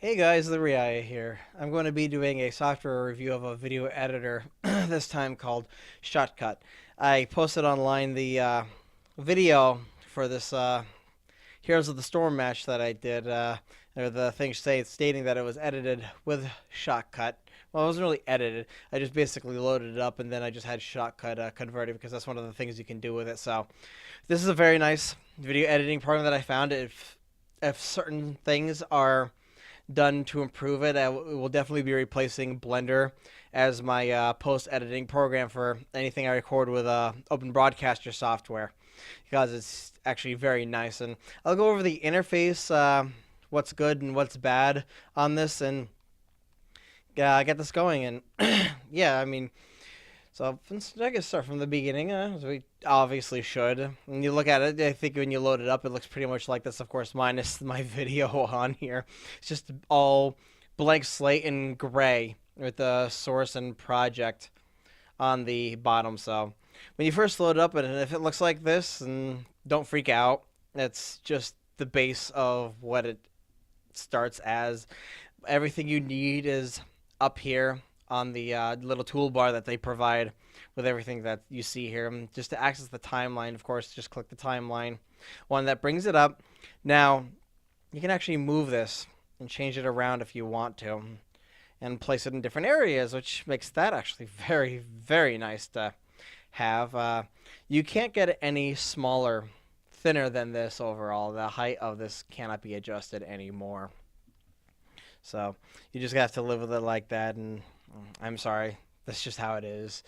Hey guys, TheRiaya here. I'm going to be doing a software review of a video editor, this time called Shotcut. I posted online the video for this Heroes of the Storm match that I did, or the thing stating that it was edited with Shotcut. Well, it wasn't really edited. I just basically loaded it up and then I just had Shotcut converted because that's one of the things you can do with it. So this is a very nice video editing program that I found. If certain things are done to improve it. It will definitely be replacing Blender as my post-editing program for anything I record with Open Broadcaster software because it's actually very nice. And I'll go over the interface, what's good and what's bad on this, and get this going. And yeah, I mean, so I guess start from the beginning, as we obviously should. When you look at it, I think when you load it up, it looks pretty much like this, of course, minus my video on here. It's just all blank slate and gray with the source and project on the bottom. So when you first load it up, and if it looks like this, and don't freak out. It's just the base of what it starts as. Everything you need is up here on the little toolbar that they provide with everything that you see here. Just to access the timeline, of course, just click the timeline one that brings it up. Now, you can actually move this and change it around if you want to and place it in different areas, which makes that actually very, very nice to have. You can't get it any smaller, thinner than this overall. The height of this cannot be adjusted anymore. So you just have to live with it like that, and I'm sorry. That's just how it is.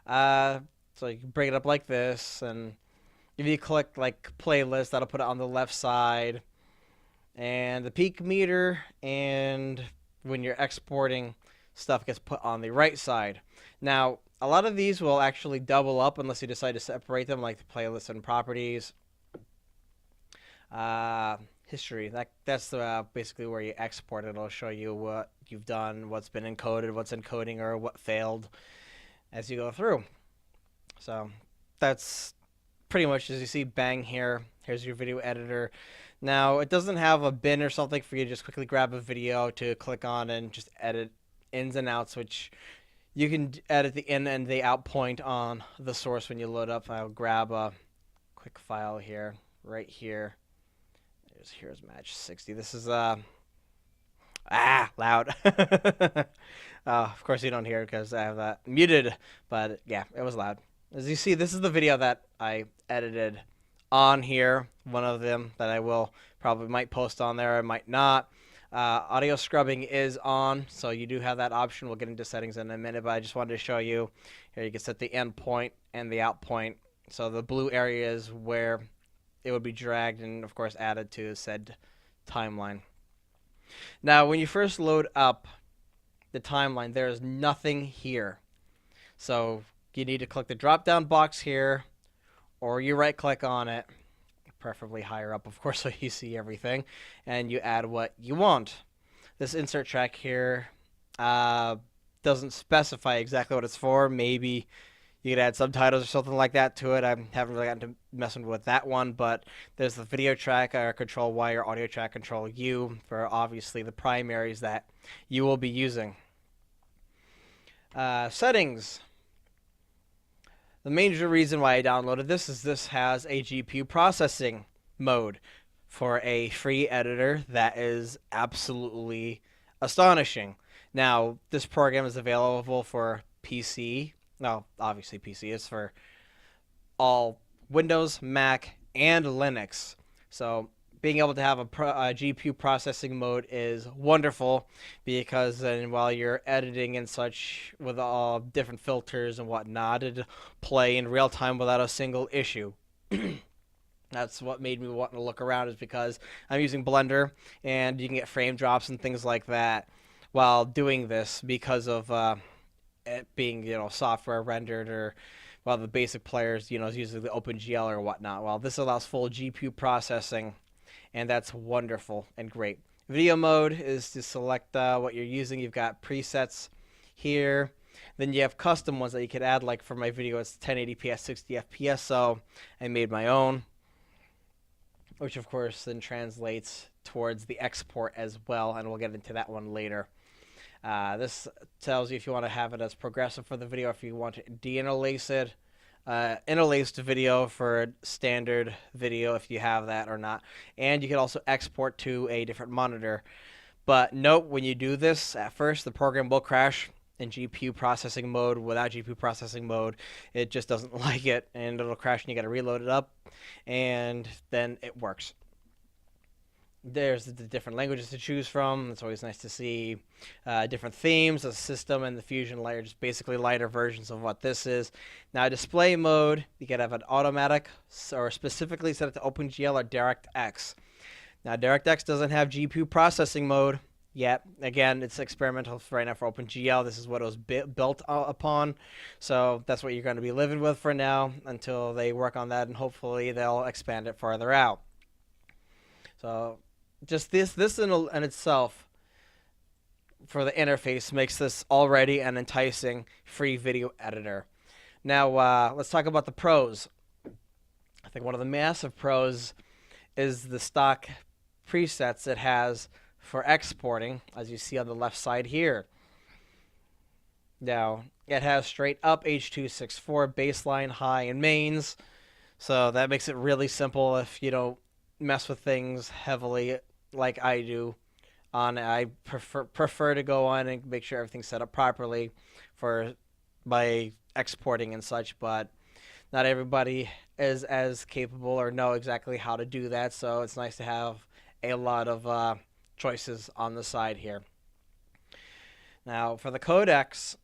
So you can bring it up like this, and if you click like playlist, that'll put it on the left side, and the peak meter, and when you're exporting, stuff gets put on the right side. Now, a lot of these will actually double up unless you decide to separate them, like the playlist and properties. History, that's basically where you export it. It'll show you what you've done, what's been encoded, what's encoding, or what failed as you go through. So that's pretty much, as you see, bang, here's your video editor. Now, it doesn't have a bin or something for you to just quickly grab a video to click on and just edit ins and outs, which you can edit the in and the out point on the source when you load up. I'll grab a quick file here, right here. Here's match 60. This is loud. Of course you don't hear it because I have that muted, but yeah, it was loud. As you see, this is the video that I edited on here. One of them that I will probably might post on there, I might not. Audio scrubbing is on, so you do have that option. We'll get into settings in a minute, but I just wanted to show you. Here you can set the end point and the out point. So the blue area is where it would be dragged and, of course, added to said timeline. Now, when you first load up the timeline, there is nothing here. So you need to click the drop-down box here, or you right-click on it, preferably higher up, of course, so you see everything, and you add what you want. This insert track here doesn't specify exactly what it's for. Maybe you could add subtitles or something like that to it. I haven't really gotten to messing with that one, but there's the video track, control Y, or audio track, control U, for obviously the primaries that you will be using. Settings. The major reason why I downloaded this is this has a GPU processing mode for a free editor that is absolutely astonishing. Now, this program is available for PC. No, obviously PC is for all Windows, Mac, and Linux. So being able to have a GPU processing mode is wonderful because then while you're editing and such with all different filters and whatnot, it'll play in real time without a single issue. That's what made me want to look around, is because I'm using Blender and you can get frame drops and things like that while doing this because of it being, software rendered, or while the basic players, is using the OpenGL or whatnot. Well, this allows full GPU processing, and that's wonderful and great. Video mode is to select what you're using. You've got presets here. Then you have custom ones that you could add. Like for my video, it's 1080p at 60 FPS, so I made my own, which of course then translates towards the export as well, and we'll get into that one later. This tells you if you want to have it as progressive for the video, if you want to deinterlace it, interlaced video for standard video if you have that or not. And you can also export to a different monitor. But note, when you do this, at first the program will crash in GPU processing mode. Without GPU processing mode, it just doesn't like it, and it'll crash and you got to reload it up, and then it works. There's the different languages to choose from. It's always nice to see different themes. The system and the fusion layer, just basically lighter versions of what this is. Now, display mode, you can have an automatic or specifically set it to OpenGL or DirectX. Now, DirectX doesn't have GPU processing mode yet. Again, it's experimental right now for OpenGL. This is what it was built upon. So that's what you're going to be living with for now until they work on that, and hopefully they'll expand it farther out. So just this in itself for the interface makes this already an enticing free video editor. Now, let's talk about the pros. I think one of the massive pros is the stock presets it has for exporting, as you see on the left side here. Now, it has straight up H.264 baseline, high, and mains, so that makes it really simple if you don't mess with things heavily like I do. I prefer to go on and make sure everything's set up properly by exporting and such, but not everybody is as capable or know exactly how to do that, so it's nice to have a lot of choices on the side here. Now, for the codecs,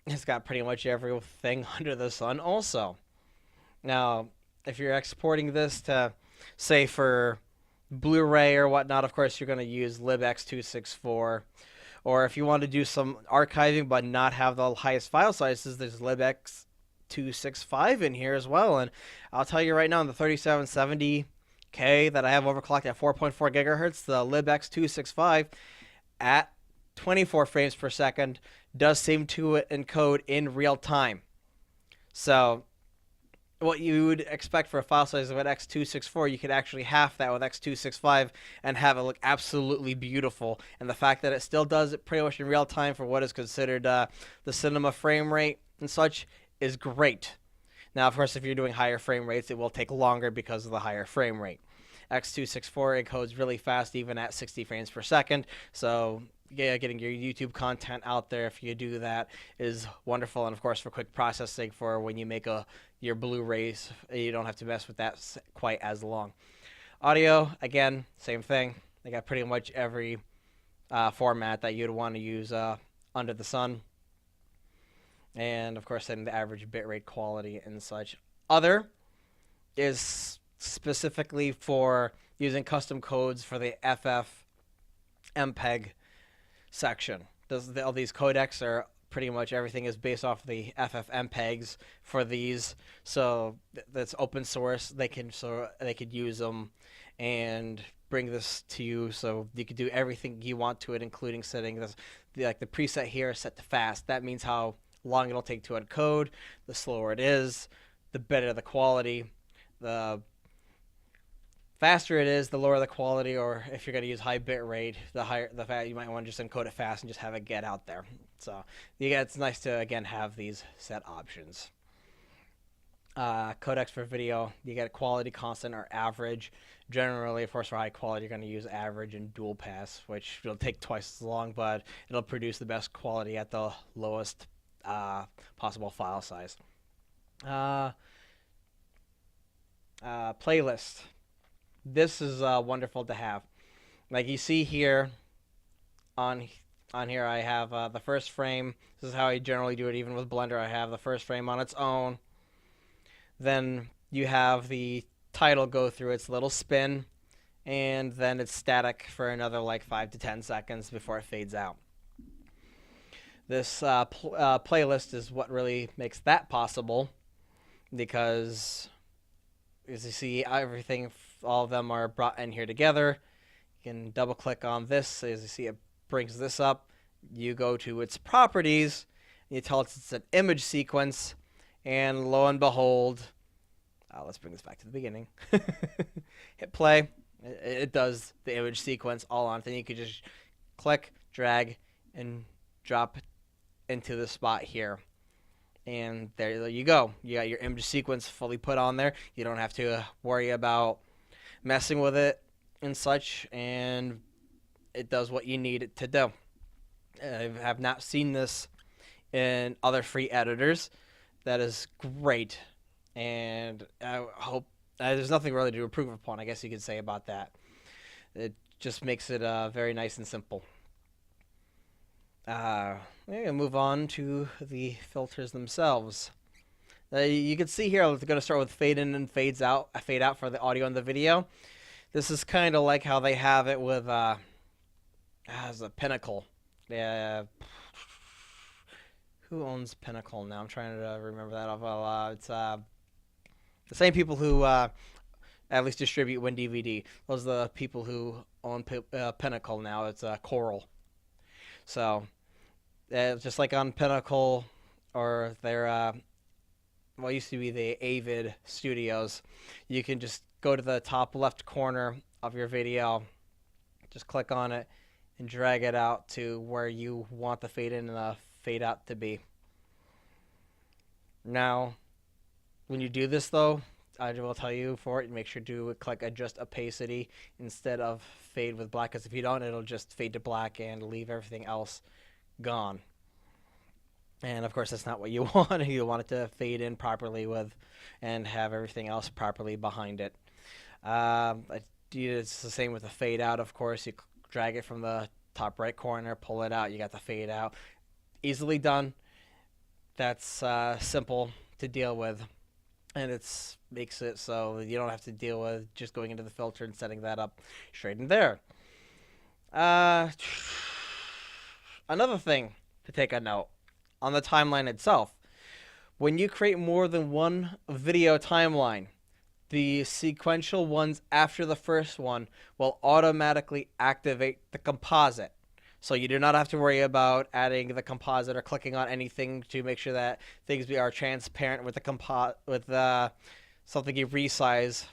it's got pretty much everything under the sun also. Now, if you're exporting this to, say, for Blu-ray or whatnot, of course, you're going to use libx264. Or if you want to do some archiving but not have the highest file sizes, there's libx265 in here as well. And I'll tell you right now, in the 3770K that I have overclocked at 4.4 gigahertz, the libx265 at 24 frames per second does seem to encode in real time. So what you would expect for a file size of an X264, you could actually half that with X265 and have it look absolutely beautiful. And the fact that it still does it pretty much in real time for what is considered the cinema frame rate and such is great. Now, of course, if you're doing higher frame rates, it will take longer because of the higher frame rate. X264 encodes really fast, even at 60 frames per second. So yeah, getting your YouTube content out there, if you do that, is wonderful. And of course, for quick processing for when you make your Blu-rays, you don't have to mess with that quite as long. Audio, again, same thing. They got pretty much every format that you'd want to use under the sun. And of course, then the average bitrate quality and such. Other is specifically for using custom codes for the FF MPEG section. All these codecs are pretty much everything is based off the FF MPEGs for these, so that's open source. They could use them and bring this to you, so you could do everything you want to it, including setting this. Like the preset here is set to fast. That means how long it'll take to encode. The slower it is, the better the quality. The faster it is, the lower the quality, or if you're going to use high bit rate, you might want to just encode it fast and just have it get out there. So it's nice to, again, have these set options. Codecs for video, you get quality, constant, or average. Generally, of course, for high quality, you're going to use average and dual pass, which will take twice as long, but it'll produce the best quality at the lowest possible file size. Playlist. This is wonderful to have. Like you see here, on here I have the first frame. This is how I generally do it, even with Blender. I have the first frame on its own. Then you have the title go through its little spin, and then it's static for another like 5 to 10 seconds before it fades out. This playlist is what really makes that possible, because as you see, everything, all of them are brought in here together. You can double click on this. As you see, it brings this up. You go to its properties, and you tell it it's an image sequence, and lo and behold, let's bring this back to the beginning. Hit play. It does the image sequence all on. Then you could just click, drag, and drop into the spot here. And there you go. You got your image sequence fully put on there. You don't have to worry about messing with it and such. And it does what you need it to do. I have not seen this in other free editors. That is great. And I hope there's nothing really to improve upon, I guess you could say, about that. It just makes it very nice and simple. We're going to move on to the filters themselves. You can see here, I'm going to start with fade in and fade out for the audio and the video. This is kind of like how they have it with as a Pinnacle. Who owns Pinnacle now? I'm trying to remember that off. Well, it's the same people who at least distribute WinDVD. Those are the people who own Pinnacle now. It's Coral. So, just like on Pinnacle, or their, what used to be the Avid Studios, you can just go to the top left corner of your video, just click on it, and drag it out to where you want the fade in and the fade out to be. Now, when you do this, though, I will tell you for it, make sure to click adjust opacity instead of fade with black, because if you don't, it'll just fade to black and leave everything else gone. And of course, that's not what you want. You want it to fade in properly with and have everything else properly behind it. It's the same with the fade out, of course. You drag it from the top right corner, pull it out, you got the fade out. Easily done. That's simple to deal with. And it makes it so you don't have to deal with just going into the filter and setting that up straight in there. Another thing to take a note on the timeline itself. When you create more than one video timeline, the sequential ones after the first one will automatically activate the composite. So you do not have to worry about adding the composite or clicking on anything to make sure that things are transparent with the something you resize,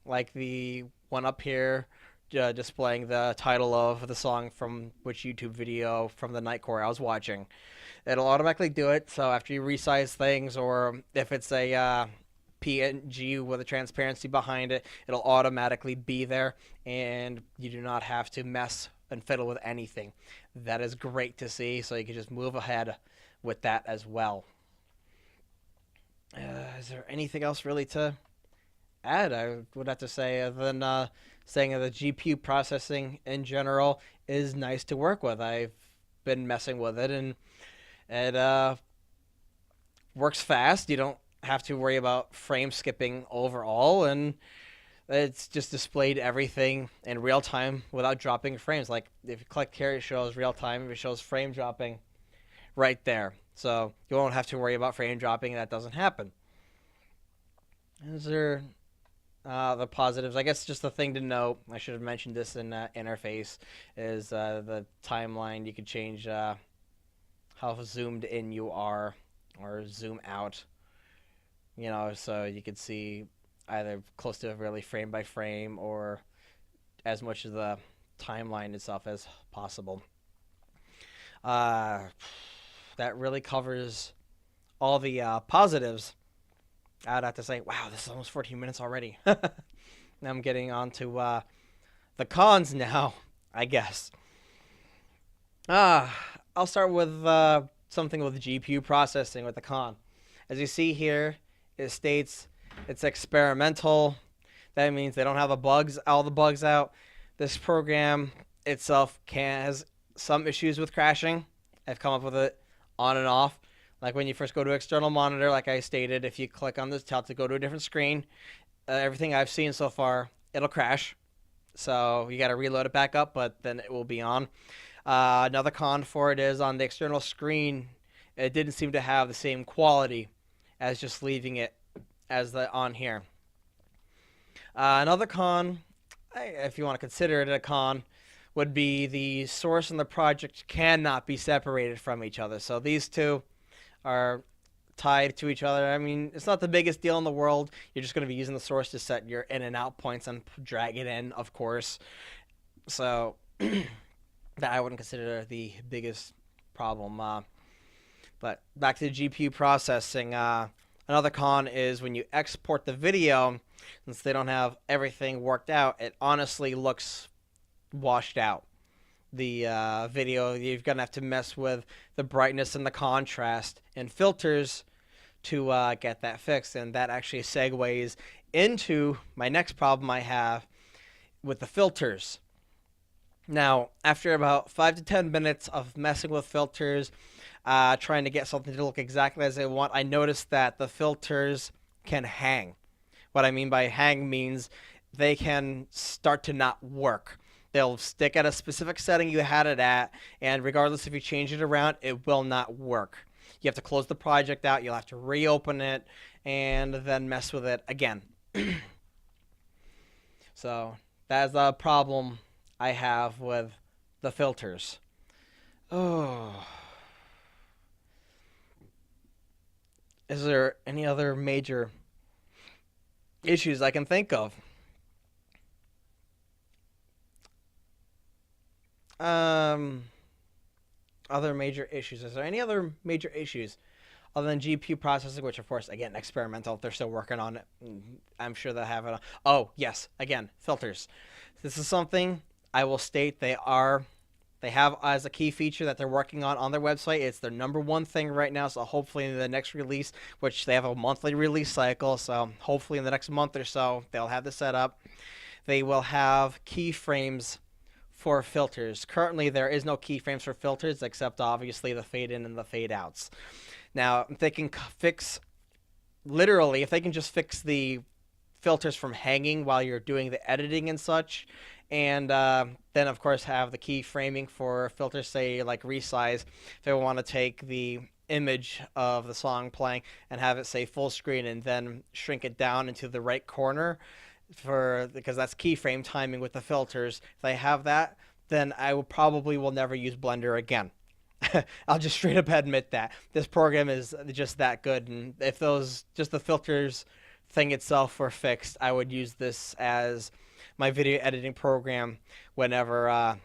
like the one up here displaying the title of the song from which YouTube video from the Nightcore I was watching. It'll automatically do it. So after you resize things, or if it's a PNG with a transparency behind it, it'll automatically be there, and you do not have to mess and fiddle with anything. That is great to see, so you can just move ahead with that as well. Is there anything else really to add? I would have to say, other than saying that the GPU processing in general is nice to work with. I've been messing with it, and it works fast. You don't have to worry about frame skipping overall, and it's just displayed everything in real time without dropping frames. Like if you click here, it shows real time. It shows frame dropping right there. So you won't have to worry about frame dropping. That doesn't happen. Is there the positives? I guess just the thing to note, I should have mentioned this in interface, is the timeline. You can change how zoomed in you are or zoom out. You know, so you could see either close to really frame by frame or as much of the timeline itself as possible. That really covers all the positives. I'd have to say, wow, this is almost 14 minutes already. Now I'm getting on to the cons now, I guess. I'll start with something with GPU processing with the con. As you see here, it states it's experimental. That means they don't have all the bugs out. This program itself has some issues with crashing. I've come up with it on and off. Like when you first go to external monitor, like I stated, if you click on this tab to go to a different screen, everything I've seen so far, it'll crash. So you got to reload it back up, but then it will be on. Another con for it is on the external screen, it didn't seem to have the same quality as just leaving it as the on here. Another con, if you want to consider it a con, would be the source and the project cannot be separated from each other. So these two are tied to each other. I mean, it's not the biggest deal in the world. You're just going to be using the source to set your in and out points and drag it in, of course. So that I wouldn't consider the biggest problem. But back to the GPU processing. Another con is when you export the video, since they don't have everything worked out, it honestly looks washed out. The video, you're going to have to mess with the brightness and the contrast and filters to get that fixed. And that actually segues into my next problem I have with the filters. Now, after about 5 to 10 minutes of messing with filters, trying to get something to look exactly as I want, I noticed that the filters can hang. What I mean by hang means they can start to not work. They'll stick at a specific setting you had it at, and regardless if you change it around, it will not work. You have to close the project out, you'll have to reopen it, and then mess with it again. So, that's the problem I have with the filters. Oh. Is there any other major issues I can think of? Other major issues. Is there any other major issues other than GPU processing, which of course, again, experimental. If they're still working on it, I'm sure they'll have it. Oh, yes, again, filters. This is something I will state they have as a key feature that they're working on their website. It's their #1 thing right now, so hopefully in the next release, which they have a monthly release cycle, so hopefully in the next month or so, they'll have this set up. They will have keyframes for filters. Currently, there is no keyframes for filters, except obviously the fade in and the fade outs. Now, if they can fix, literally, if they can just fix the filters from hanging while you're doing the editing and such, and then of course have the keyframing for filters, say like resize, if they want to take the image of the song playing and have it say full screen and then shrink it down into the right corner, because that's keyframe timing with the filters. If they have that, then I will never use Blender again. I'll just straight up admit that this program is just that good, and if just the filters thing itself were fixed, I would use this as my video editing program whenever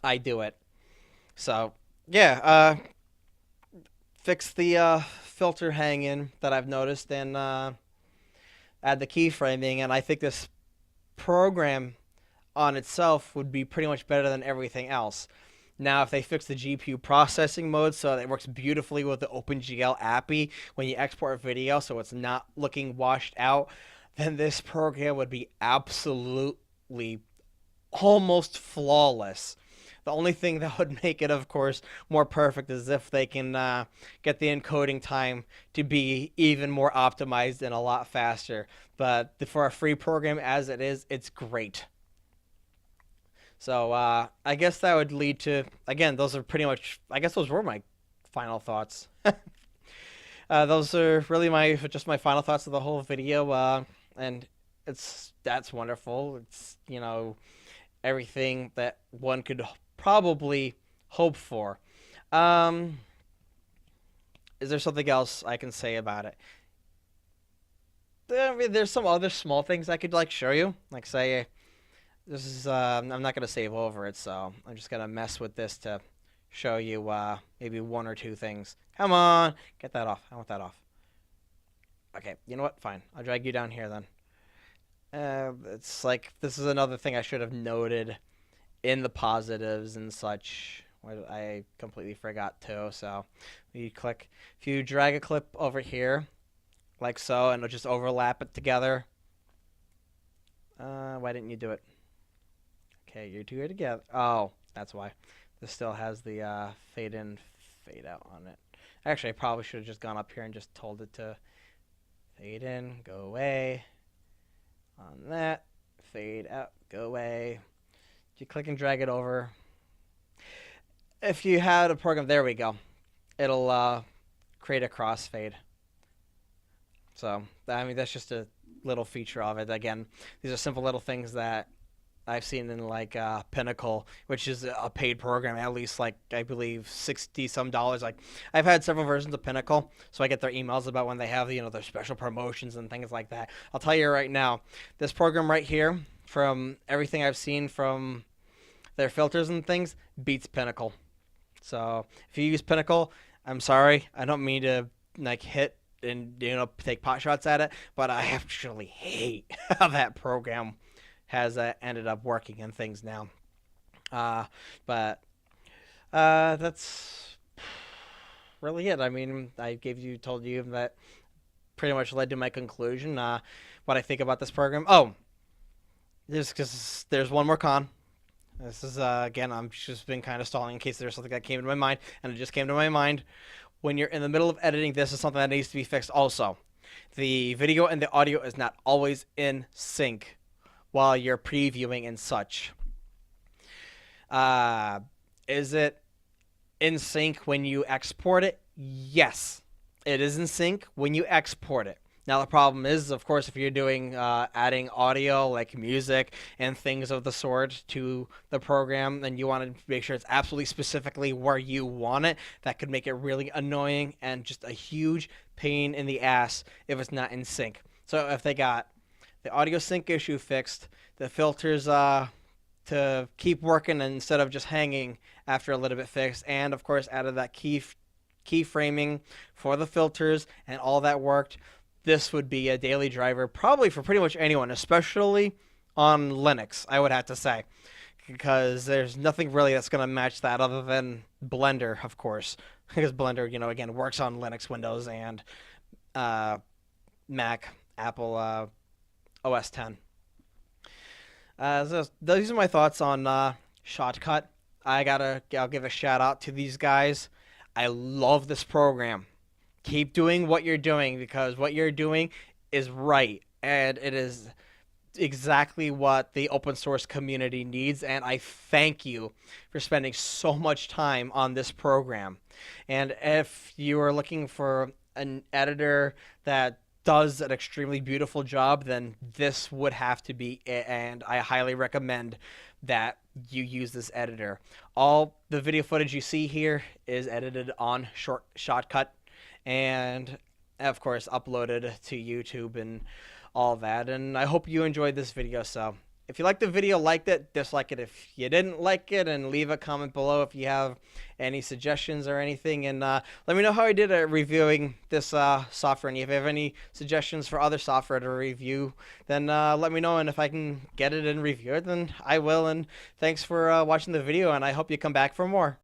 I do it. So yeah, fix the filter hang-in that I've noticed, and add the keyframing, and I think this program on itself would be pretty much better than everything else. Now, if they fix the GPU processing mode so that it works beautifully with the OpenGL API when you export video so it's not looking washed out, then this program would be absolutely almost flawless. The only thing that would make it, of course, more perfect is if they can get the encoding time to be even more optimized and a lot faster. But for a free program as it is, it's great. So I guess that would lead to, again, those are pretty much, I guess those were my final thoughts. Those are really just my final thoughts of the whole video. And that's wonderful. It's, everything that one could probably hope for. Is there something else I can say about it? I mean, there's some other small things I could show you. Like say, this is I'm not gonna save over it, so I'm just gonna mess with this to show you maybe 1 or 2 things. Come on, get that off. I want that off. Okay, you know what? Fine. I'll drag you down here then. It's like this is another thing I should have noted in the positives and such. I completely forgot to. So if you drag a clip over here, like so, and it'll just overlap it together. Why didn't you do it? Okay, you're two here together. Oh, that's why. This still has the fade in, fade out on it. Actually, I probably should have just gone up here and just told it to fade in, go away. On that, fade out, go away. You click and drag it over. If you had a program, there we go. It'll create a crossfade. So, I mean, that's just a little feature of it. Again, these are simple little things that I've seen in like Pinnacle, which is a paid program, at least like I believe $60 some. Like I've had several versions of Pinnacle, so I get their emails about when they have their special promotions and things like that. I'll tell you right now, this program right here, from everything I've seen from their filters and things, beats Pinnacle. So if you use Pinnacle, I'm sorry, I don't mean to like hit and take pot shots at it, but I actually hate how that program has ended up working and things now. But that's really it. I mean, told you that pretty much led to my conclusion. What I think about this program. Oh, there's one more con. This is again, I'm just been kind of stalling in case there's something that came to my mind, and it just came to my mind. When you're in the middle of editing, this is something that needs to be fixed. Also, the video and the audio is not always in sync while you're previewing and such. Is it in sync when you export it? Yes, it is in sync when you export it. Now the problem is, of course, if you're doing adding audio like music and things of the sort to the program, then you want to make sure it's absolutely specifically where you want it. That could make it really annoying and just a huge pain in the ass if it's not in sync. So if they got the audio sync issue fixed, the filters to keep working instead of just hanging after a little bit fixed, and of course added that keyframing for the filters and all that worked, this would be a daily driver probably for pretty much anyone, especially on Linux, I would have to say, because there's nothing really that's going to match that other than Blender, of course, because Blender, again, works on Linux, Windows, and Mac, Apple OS 10. So these are my thoughts on Shotcut. I'll give a shout out to these guys. I love this program. Keep doing what you're doing, because what you're doing is right, and it is exactly what the open source community needs, and I thank you for spending so much time on this program. And if you are looking for an editor that does an extremely beautiful job, then this would have to be it, and I highly recommend that you use this editor. All the video footage you see here is edited on Shotcut, and of course uploaded to YouTube and all that. And I hope you enjoyed this video. So if you liked the video, liked it, dislike it if you didn't like it, and leave a comment below if you have any suggestions or anything, and let me know how I did at reviewing this software. And if you have any suggestions for other software to review, then let me know, and if I can get it and review it, then I will. And thanks for watching the video, and I hope you come back for more.